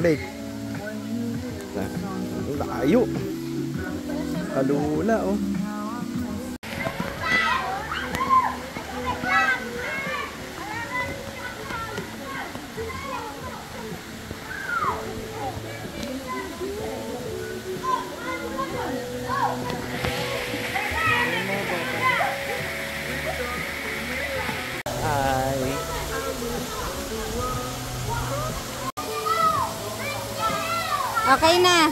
Lake. Layo. Alula oh. Okay na.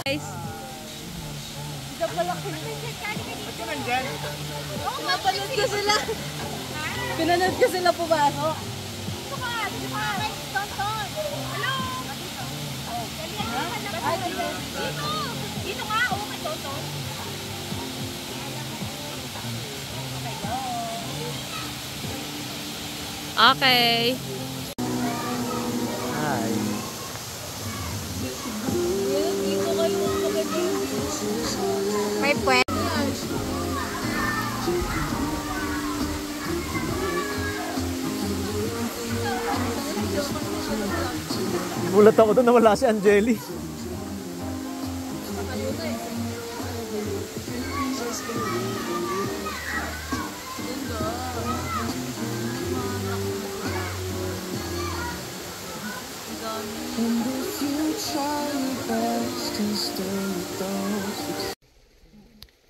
Guys. Pinapanood ko sila. Pinanood ko sila pumasok. Dito nga, okay, Toto. Okay. Hi. Dito kayo maganda. May pwede. Gulat ako doon na wala si Angeli.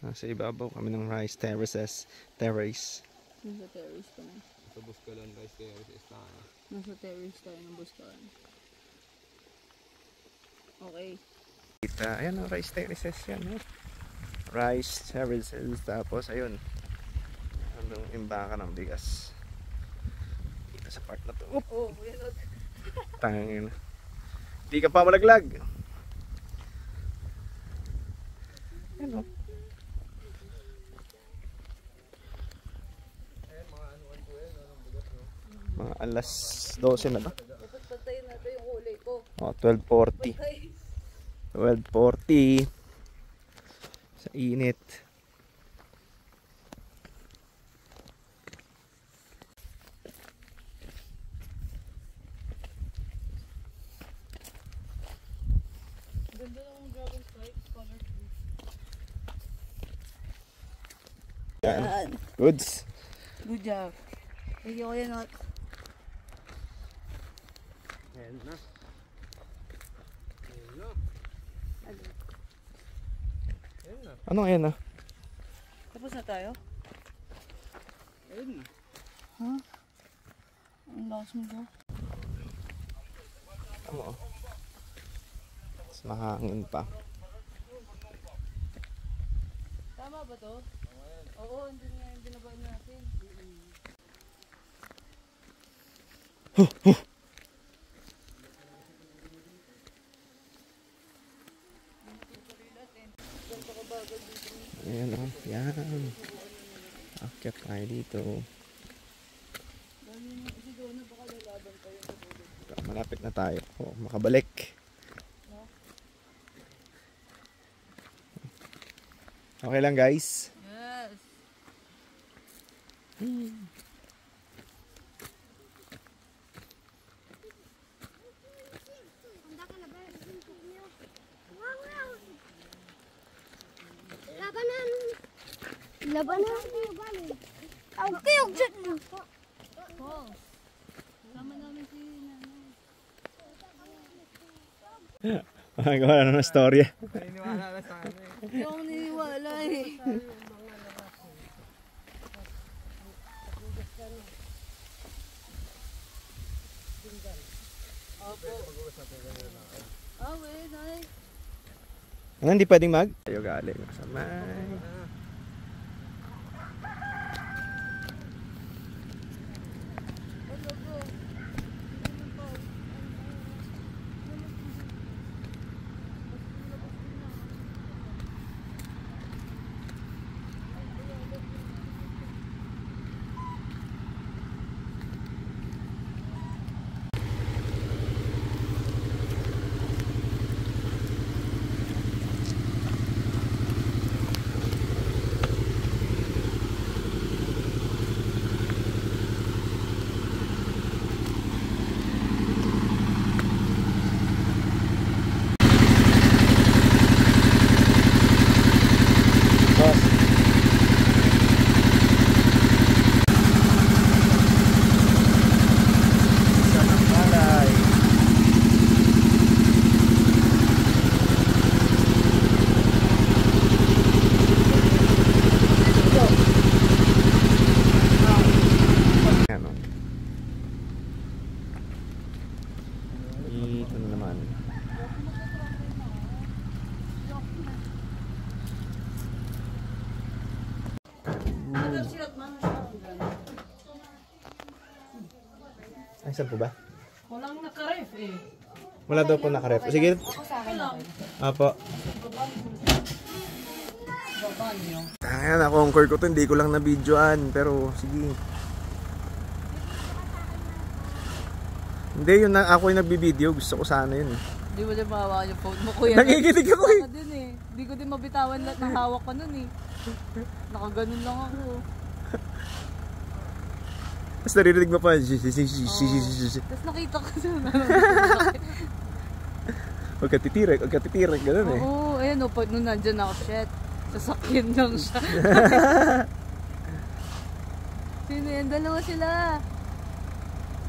Nasa ibabaw kami ng rice terraces. Terrace. Nasa terrace pa na. Sa Buscalan rice terraces tayo. Nasa terrace tayo ng Buscalan. Okay. Ayan ang rice terraces yan. Rice terraces. Tapos ayun. Anong imbaka ng bigas. Dito sa part na to. Oop! Oh, yan. Tangin. Di ka pa malaglag. Ayan o. Mga alas 12 na ba? Dapat patayin natin yung kulay ko. O, 12:40. 12:40. Sa init. Ganda ng dragon flight color. Yan. Goods. Good job. Thank you, Kuya Not. Ayan na. Ayan na. Ayan na. Anong ayan na? Tapos na tayo? Ayan na. Ha? Ang lakas mo ba? Oo. Mas mahangin pa. Tama ba to? Oo, hindi nga yung binabaan natin. Ayan o. Yan. Akyat tayo dito. Malapit na tayo. O, makabalik. Okay lang guys. Yes. Labanan. Okay, object mo. Oh. Sama namin si Nanay. Gawa na ng storya. Naniniwala na sa akin eh. Hindi ako niniwala eh. Ah, wait, Nay. Ano, hindi pwedeng mag? Tayo galing sa may... Ay, saan po ba? Walang nakaref eh. Wala daw po nakaref. Sige. Apo. Ayan, ako ang core ko to. Hindi ko lang na-videoan. Pero, sige. Hindi, yun na ako yung nagbibideo. Gusto ko sana yun. Hindi mo din mahawakan yung phone mo, kuya. Nakikinig ako eh. Din eh. Hindi ko din mabitawan lahat ng hawak ko nun eh. Nakaganon lang ako. Tapos naririnig mo pa. Tapos nakita ko sa Huwag ka titirik, ganun eh. Oo, ayan o, pag nung nandyan ako, shit. Sasakyan lang siya. Sino yan? Dalawa sila.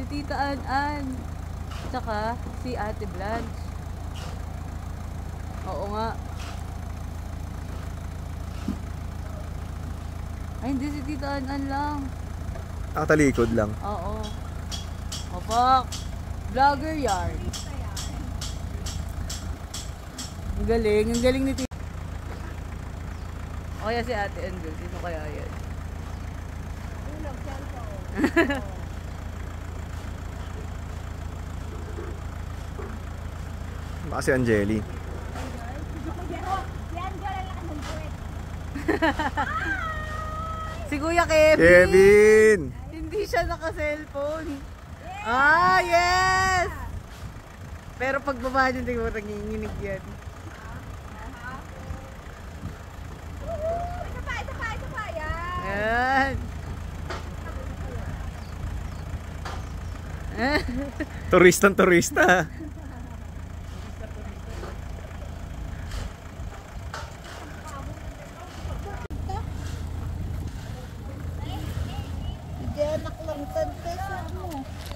Si Tita An-An. Tsaka si Ate Blanche. Oo nga. Ay, hindi si Tita An-An lang. Talikod lang. Oo. Opak. Vlogger yarn. Ang galing ni Tita. O kaya si Ate Angel, sino kaya yan? Baka si Angeli. Si Kuya Kevin! Kevin! Hindi siya naka-cellphone. Ah, yes! Pero pagbaba niya, hindi ko nanginginig yan. Isa pa, yan. Ayan. Turista.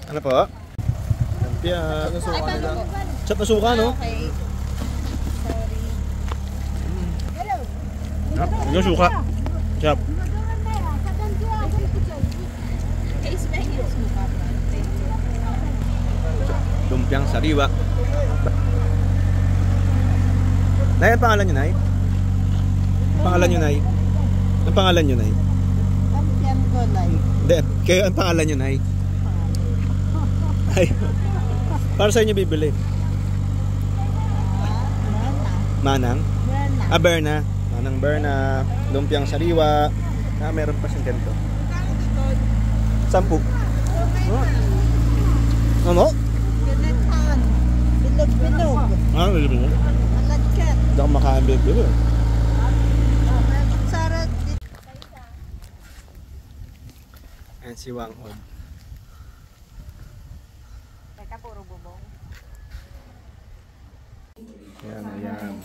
Ano po? Lumpia. Chat na suka, no? Okay. Sorry. Yung suka. Chap. Lumpiang sariwa. Nay, ang pangalan nyo, Nay? Ang pangalan nyo, Nay? Ang pangalan nyo, Nay? Lumpiang gulay. Hindi, kayo ang pangalan nyo, Nay? Ay, para sa inyo bibili? Manang? Berna. Berna. Manang Berna. Lumpiang sariwa. Meron pa siyang ganito. 10. Ano? Ganatan. Bilog-bilog. Bilog. Malagkat. Hindi ako makain bilog. Sarap dito. Ayan si Wang Od. Teka, puro bubong. Ayan.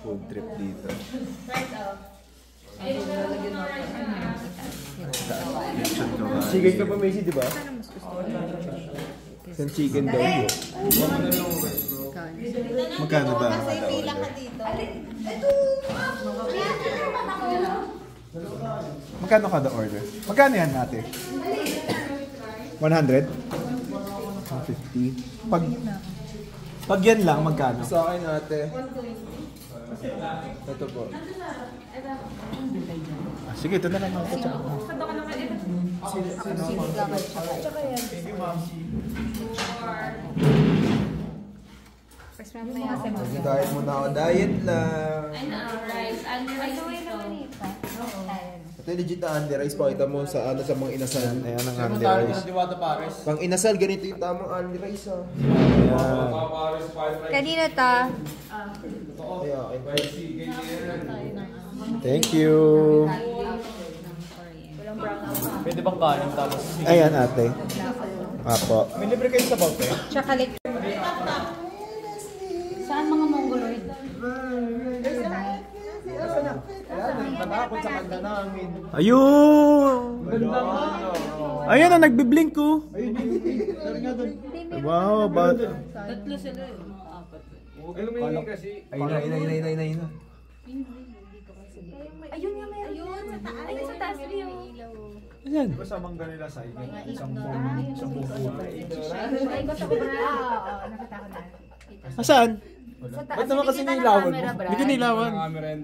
Food trip dito. Chicken ka pa, Macy, di ba? Isang chicken daw yun. Magkano ba? Pila ka dito. Magkano kada order? Magkano yan ate? 100? 150? Pag yan lang, magkano? Sa akin ate. Ito po. Sige, ito na lang ako. Diet muna ako. Diet lang. Ito yung legit na Andy Rice. Pakita mo sa sa mga inasal. Ayan ang Andy Rice. Pang inasal, ganito yung tamang Andy Rice ha. Ayan. Kanina ta. Thank you. Pwede bang kanin tapos? Ayan ate. Apo. May libre kayo sa bote? Chocolate. Saan mga mongoloid? Natakot sa kanda namin. Ayun! Ayan na, nagbiblink ko. Wow, ba? Tatlo sila eh. Apat. Kasi. Ayun na. Ayun nga, meron. Ayun, sa taas. Ayun, sa taas. Ayan. Diba sa mangga nila sa isang buong Ay, gusto ko na. Oo, nakita ko na. Asaan? Sa taas. Ba't naman kasi nilawan mo? Hindi ko nilawan. Camera and